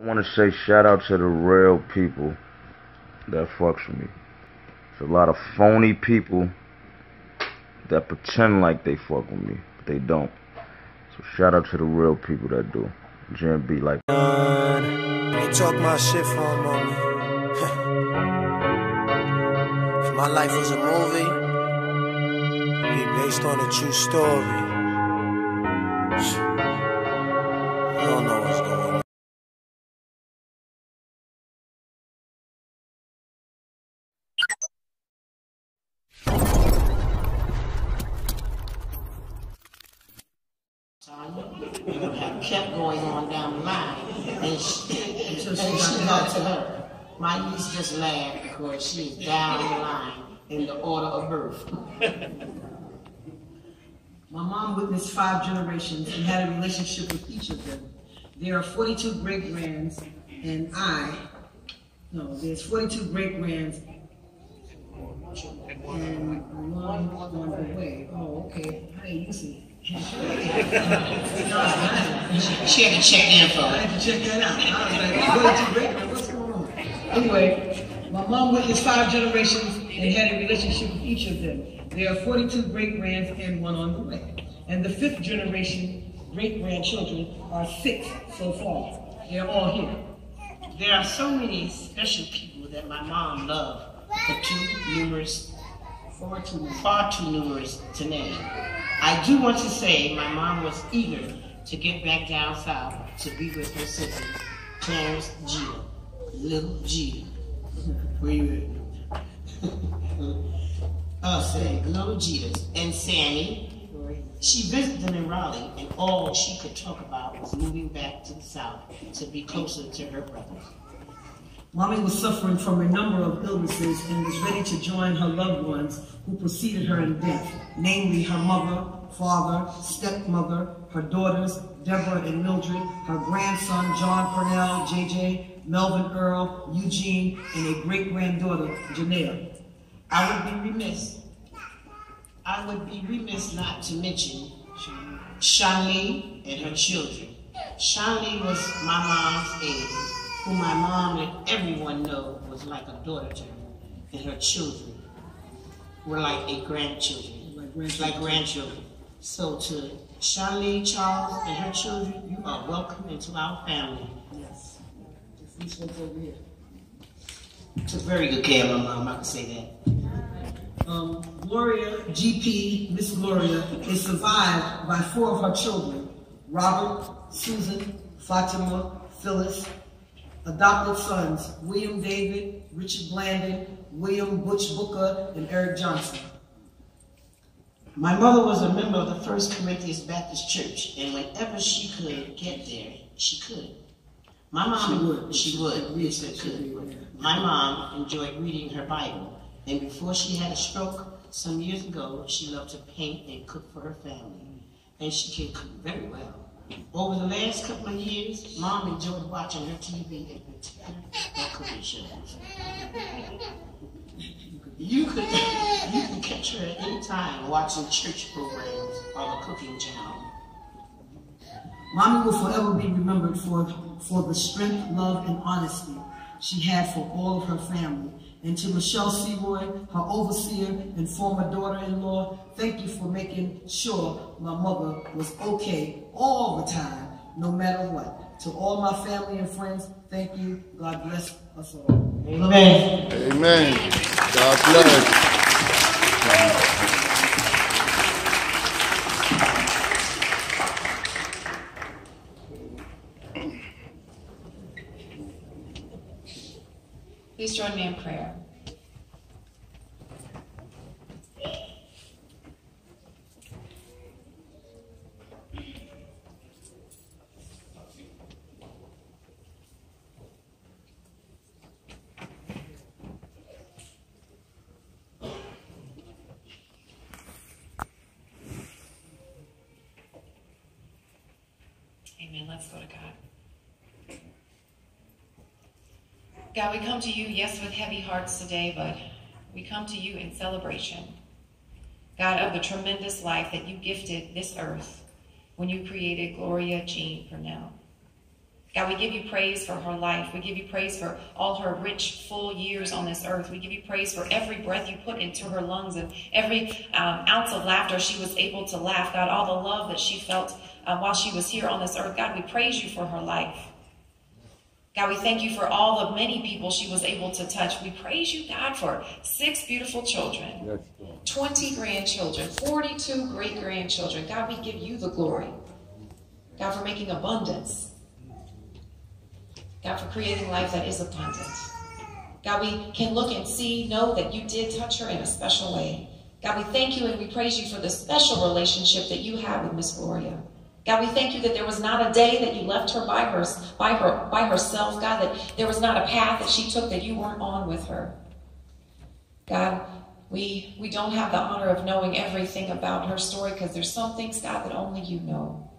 I want to say shout out to the real people that fucks with me. There's a lot of phony people that pretend like they fuck with me, but they don't. So shout out to the real people that do. GMB like. They talk my shit for a moment. If my life was a movie, it'd be based on a true story. You don't know what's going on. Have kept going on down the line, and she got to her. My niece just laughed because she is down the line in the order of birth. My mom witnessed 5 generations and had a relationship with each of them. There are 42 great-grands, and there's 42 great-grands and one on the way. Oh, okay. Hey, listen. She had to check the info. I had to check that out. I was like, 42 great-grands, what's going on? Anyway, my mom witnessed 5 generations and had a relationship with each of them. There are 42 great-grands and one on the way. And the 5th generation great-grandchildren are 6 so far. They're all here. There are so many special people that my mom loved, but far too numerous to name. I do want to say my mom was eager to get back down south to be with her sister, Clarence Jeter, Little Jeter. Where you at? Little Jeters and Sammy. She visited them in Raleigh, and all she could talk about was moving back to the South to be closer to her brothers. Mommy was suffering from a number of illnesses and was ready to join her loved ones who preceded her in death, namely her mother, father, stepmother, her daughters, Deborah and Mildred, her grandson, John Pernell, JJ, Melvin Earl, Eugene, and a great-granddaughter, Janelle. I would be remiss not to mention Shanley and her children. Shanley was my mom's age, who my mom let everyone know was like a daughter to her, and her children were like grandchildren. So to Shanley, Charles, and her children, you are welcome into our family. Yes. These folks over here. Took very good care of my mom, I can say that. Gloria, GP, Miss Gloria, is survived by 4 of her children, Robert, Susan, Fatima, Phyllis, adopted sons, William David, Richard Blandon, William Butch Booker, and Eric Johnson. My mother was a member of the First Corinthians Baptist Church, and whenever she could get there, she could. My mom, she would. Yes, she could. My mom enjoyed reading her Bible. And before she had a stroke some years ago, she loved to paint and cook for her family. And she can cook very well. Over the last couple of years, Mom enjoyed watching her TV, in particular her cooking shows. You can catch her at any time watching church programs on the cooking channel. Mommy will forever be remembered for the strength, love, and honesty she had for all of her family. And to Michelle Seroy, her overseer and former daughter-in-law, thank you for making sure my mother was okay all the time, no matter what. To all my family and friends, thank you. God bless us all. Amen. Amen. God bless. Please join me in prayer. Amen. Let's go to God. God, we come to you, yes, with heavy hearts today, but we come to you in celebration, God, of the tremendous life that you gifted this earth when you created Gloria Jean Pernell. God, we give you praise for her life. We give you praise for all her rich, full years on this earth. We give you praise for every breath you put into her lungs and every ounce of laughter she was able to laugh. God, all the love that she felt while she was here on this earth. God, we praise you for her life. God, we thank you for all the many people she was able to touch. We praise you, God, for 6 beautiful children, 20 grandchildren, 42 great-grandchildren. God, we give you the glory. God, for making abundance. God, for creating life that is abundant. God, we can look and see, know that you did touch her in a special way. God, we thank you and we praise you for the special relationship that you have with Miss Gloria. God, we thank you that there was not a day that you left her by herself. God, that there was not a path that she took that you weren't on with her. God, we don't have the honor of knowing everything about her story because there's some things, God, that only you know.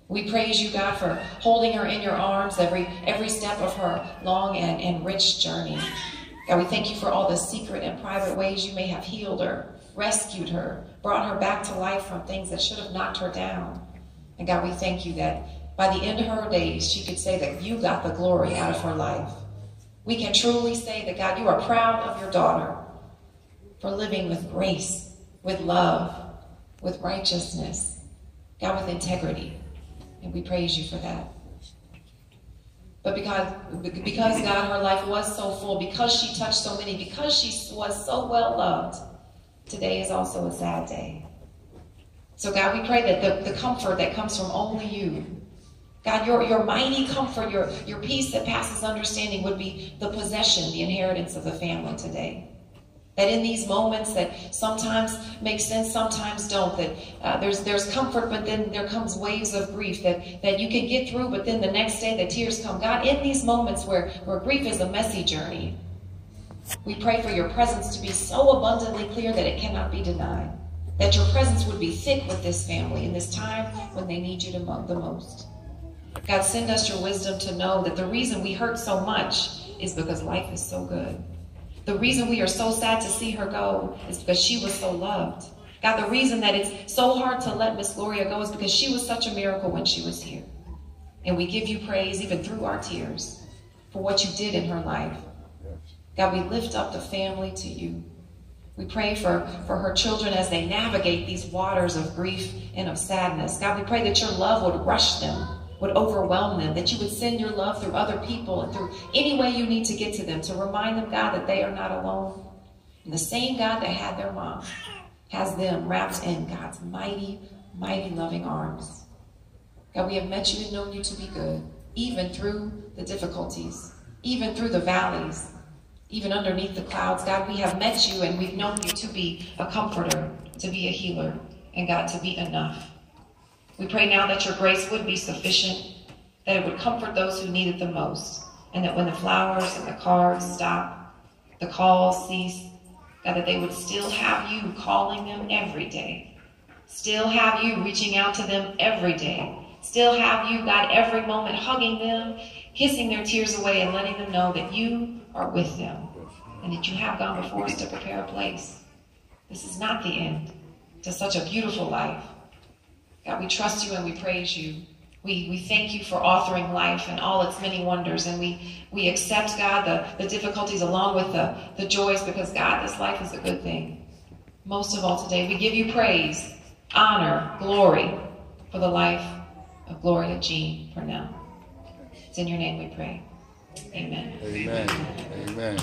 We praise you, God, for holding her in your arms every step of her long and rich journey. God, we thank you for all the secret and private ways you may have healed her, rescued her, brought her back to life from things that should have knocked her down. And God, we thank you that by the end of her days, she could say that you got the glory out of her life. We can truly say that, God, you are proud of your daughter for living with grace, with love, with righteousness, God, with integrity. And we praise you for that. But because God, her life was so full, because she touched so many, because she was so well loved, today is also a sad day. So God, we pray that the comfort that comes from only you, God, your mighty comfort, your peace that passes understanding would be the possession, the inheritance of the family today. That in these moments that sometimes make sense, sometimes don't, that there's comfort, but then there comes waves of grief that you can get through, but then the next day the tears come. God, in these moments where grief is a messy journey, we pray for your presence to be so abundantly clear that it cannot be denied. That your presence would be thick with this family in this time when they need you the most. God, send us your wisdom to know that the reason we hurt so much is because life is so good. The reason we are so sad to see her go is because she was so loved. God, the reason that it's so hard to let Miss Gloria go is because she was such a miracle when she was here. And we give you praise, even through our tears, for what you did in her life. God, we lift up the family to you. We pray for her children as they navigate these waters of grief and of sadness. God, we pray that your love would rush them, would overwhelm them, that you would send your love through other people and through any way you need to get to them, to remind them, God, that they are not alone. And the same God that had their mom has them wrapped in God's mighty, mighty loving arms. God, we have met you and known you to be good, even through the difficulties, even through the valleys, even underneath the clouds. God, we have met you and we've known you to be a comforter, to be a healer, and God, to be enough. We pray now that your grace would be sufficient, that it would comfort those who need it the most, and that when the flowers and the cards stop, the calls cease, God, that they would still have you calling them every day, still have you reaching out to them every day, still have you, God, every moment hugging them, kissing their tears away and letting them know that you are with them and that you have gone before us to prepare a place. This is not the end to such a beautiful life. God, we trust you and we praise you. We thank you for authoring life and all its many wonders, and we accept, God, the difficulties along with the joys, because, God, this life is a good thing. Most of all today, we give you praise, honor, glory for the life of Gloria Jean Pernell. It's in your name we pray. Amen. Amen. Amen.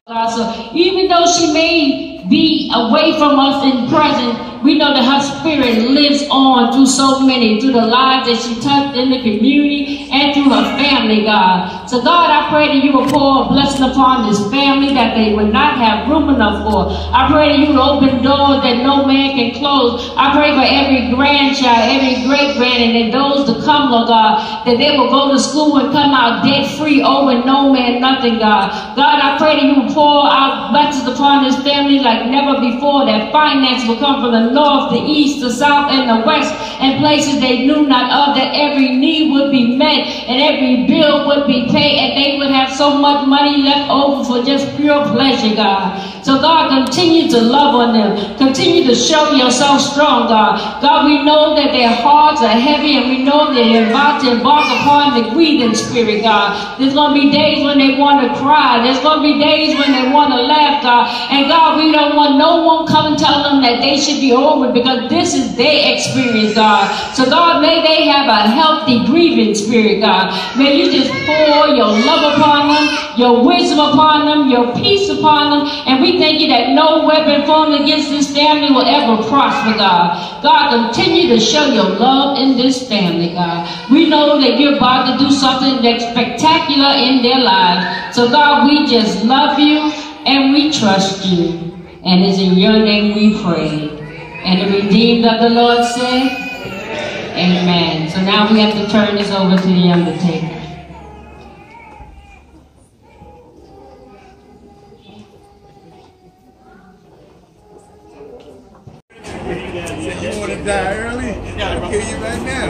So even though she may be away from us in present, we know that her spirit lives on through so many, through the lives that she touched in the community and through her family, God. So God, I pray that you will pour a blessing upon this family that they would not have room enough for. I pray that you will open doors that no man can close. I pray for every grandchild, every great-grand, and those to come, Lord God, that they will go to school and come out debt-free, owing no man nothing, God. God, I pray that you will pour out blessings upon this family like never before, that finance will come from the north, the east, the south, and the west, and places they knew not of, that every need would be met and every bill would be paid, and they would have so much money left over for just pure pleasure, God. So So God, continue to love on them. Continue to show yourself strong, God. God, we know that their hearts are heavy, and we know that they're about to embark upon the grieving spirit, God. There's going to be days when they want to cry. There's going to be days when they want to laugh, God. And God, we don't want no one come and tell them that they should be over, because this is their experience, God. So God, may they have a healthy grieving spirit, God. May you just pour your love upon them, your wisdom upon them, your peace upon them. And we thank you that no weapon formed against this family will ever prosper, God. God, continue to show your love in this family, God. We know that you're about to do something that's spectacular in their lives. So God, we just love you and we trust you. And it's in your name we pray. And the redeemed of the Lord said, amen. So now we have to turn this over to the undertaker. You want to die early? Yeah, I'll kill you right now.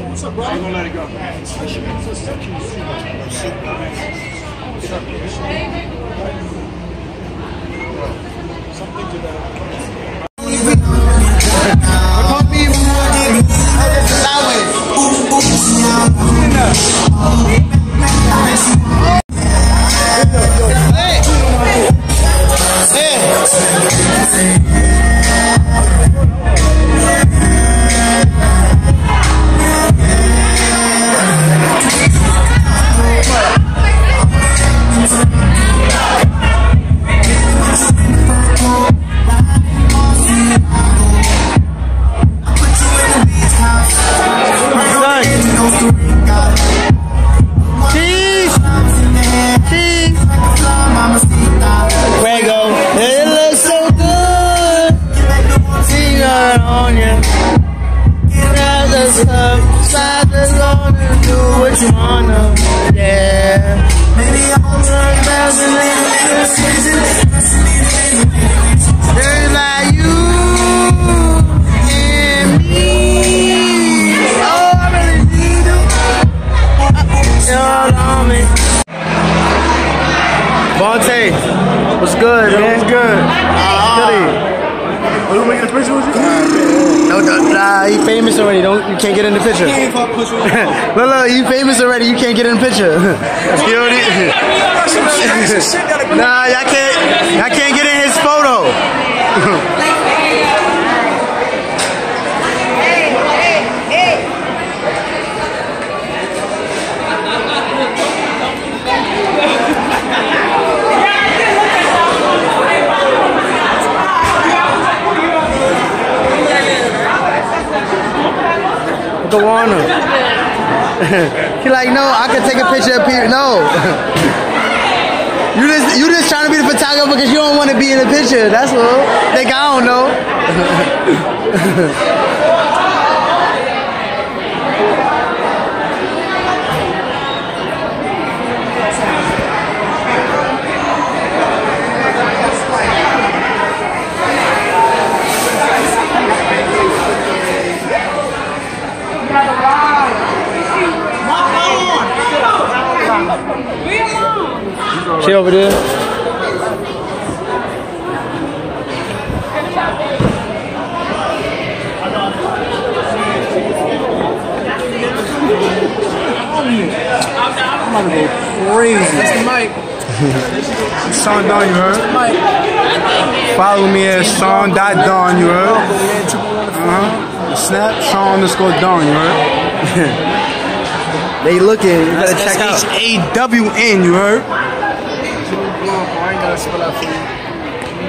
What's up, bro? I'm gonna let it go. What's good, man? Good. Are you making a picture with you? Nah, he famous already. You can't get in the picture. Look, you famous already. You can't get in the picture. Nah, y'all can't get in his photo. Go on him. He like, no, I can take a picture of people. No. You just trying to be the photographer because you don't want to be in the picture. That's all. Think I don't know. She over there. I'm about to go crazy. That's the mic. Sean Dawn, you heard? Follow me at Sean.Dawn, you heard? Snap, Sean_Dawn, you heard? They looking, you better check out. SHAWN, you heard?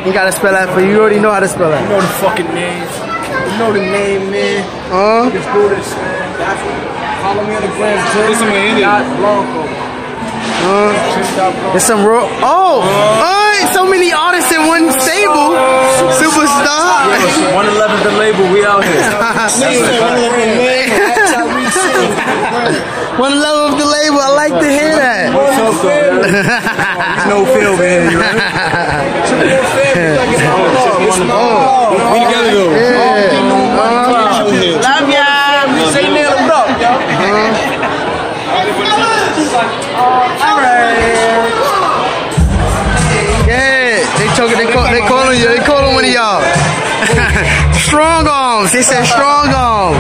You gotta spell that for you. You already know how to spell that. You know the fucking name. You know the name, man. Let's do this, man. Follow me on the gram, too. There's some real. So many artists in one stable. Superstar. 111 the label, we out here. 111 of the label, I like to hear that. There's no feel, man. You right? We together though. Love ya. Say nail him up, yo. Alright. Yeah, they calling you. They calling one of y'all. Strong arms. They said strong arms.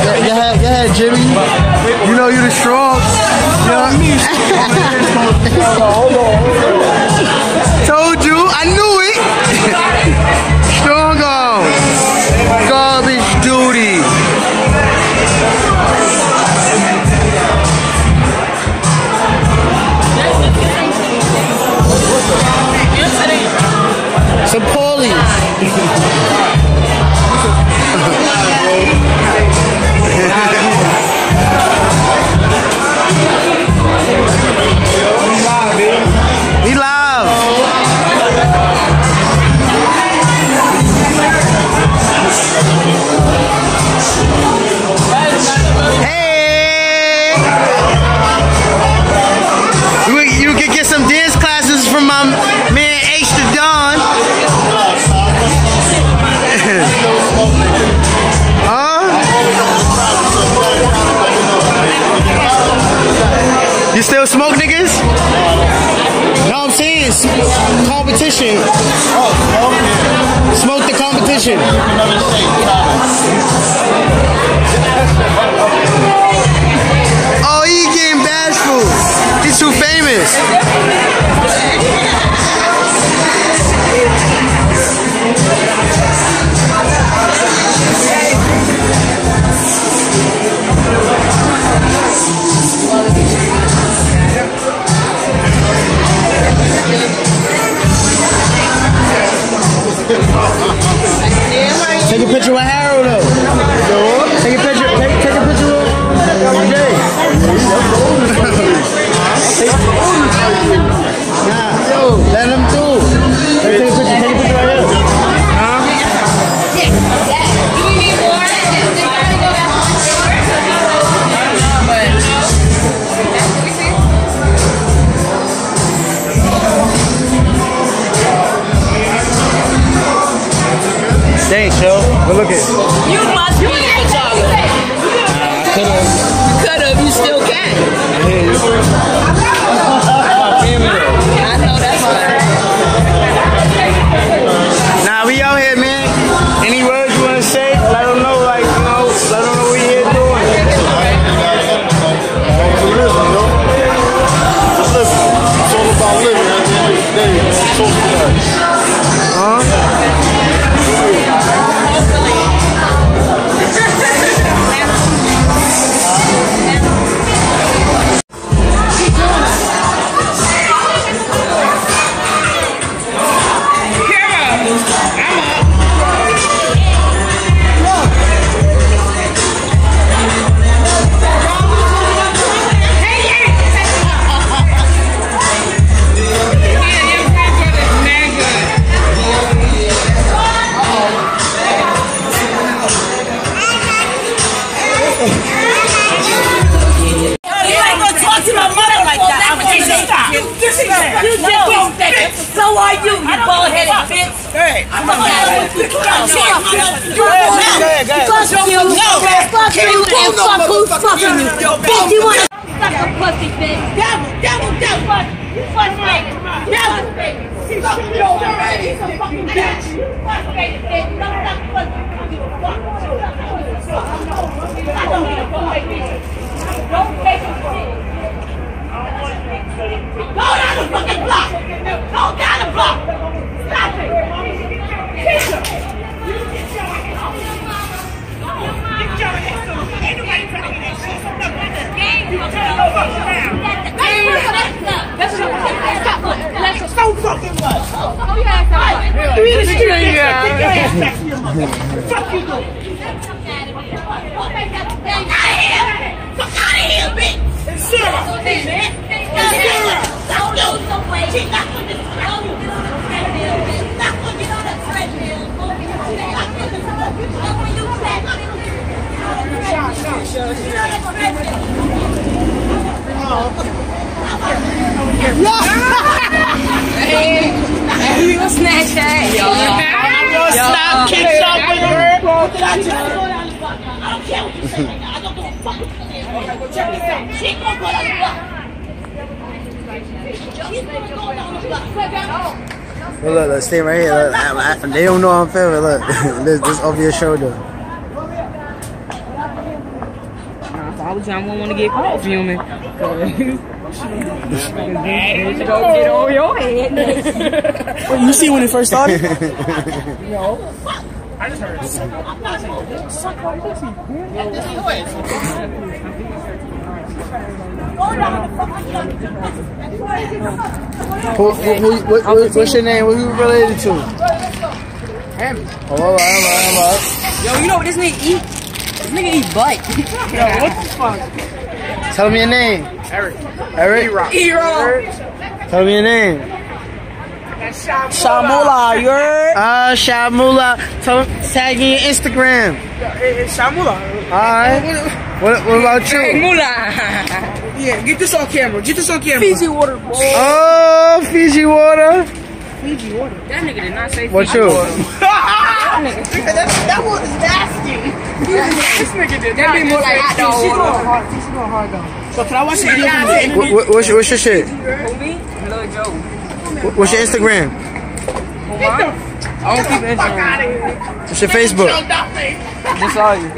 Go ahead, Jimmy. You know you the strong. Told you, I knew it. Strong arms. Garbage duty. Some Paulies. We live. Hey. You can get some dance classes from my man H the Don. You still smoke, niggas? No, I'm saying competition. Smoke the competition. Oh, he getting bashful. He's too famous. Take a picture with Harold though. Take a picture. Take a picture with Jay. Nah, yo, let him do. Take a picture. Take a picture right here. Thanks, yo. But look at it. You must be a photographer. Could've. You still can. I know that's right. Nah, we out here, man. Any words you wanna say? Let them know, like, you know, let them know what we here doing. Just listen. It's all about living at the end of the day. It's all about So are you, you bald-headed bitch. Hey, I'm fuck you. Fuck you and fuck who's fucking you. Bitch, you wanna suck a pussy, bitch. Devil. You frustrated. Devil. He's a fucking bitch. You frustrated, bitch. Don't suck pussy. I don't need a boy, bitch. Don't take a shit. Go down the fucking block! Go down the block! Stop it! Get your ass off! Ain't nobody trying to get that shit. You turn the fuck around. That's so fucking much. Oh, yeah, you in the street, get your ass back to your mother. Fuck you, go. Fuck out of here, bitch! Sarah! She's not going to treadmill. She's not going to get on a treadmill. She's not going to Hey, we gonna snatch that. Yo, Stop, kick shot with her. I don't care what you say right now. I don't give a fuck what you say. Check this out. She ain't gonna go down the block. She's gonna go down the block. Look, stay right here. Look, they don't know I'm filming. Look, this over your shoulder. If I was young, I wouldn't want to get caught filming. She gonna get on your head. Wait, you see when it first started? No. I just heard. What's your name? Who you related to? Him. Oh, all right. Yo, you know what this nigga eat? This nigga eat butt. Yo, what the fuck? Tell me your name. Eric. E-Rock. Tell me your name. Shamula, you heard? Shamula. Tag me your Instagram. It's Shamula. Alright. What about you? Mula. Yeah, get this on camera. Fiji water, boy. Oh, Fiji water. Fiji water. That nigga did not say Fiji What you? water. That water is nasty. This nigga did That be more like hot dog water. She's going hard though. So can I watch the video from the end? What's your shit? Who me? Lil Joe. What's your Instagram? I don't keep Instagram. What's your Facebook? Just saw you.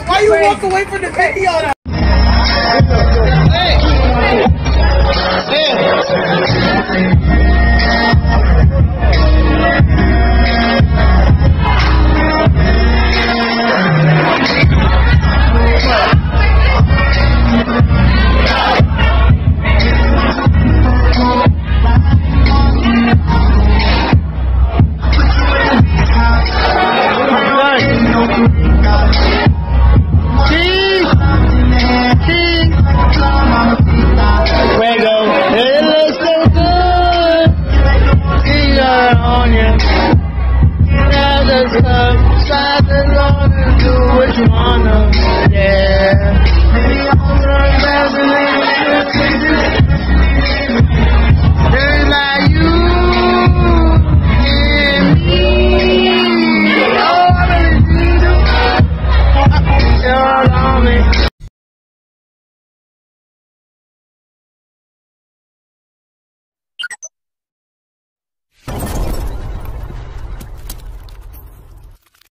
Why you walk away from the video though? What you want?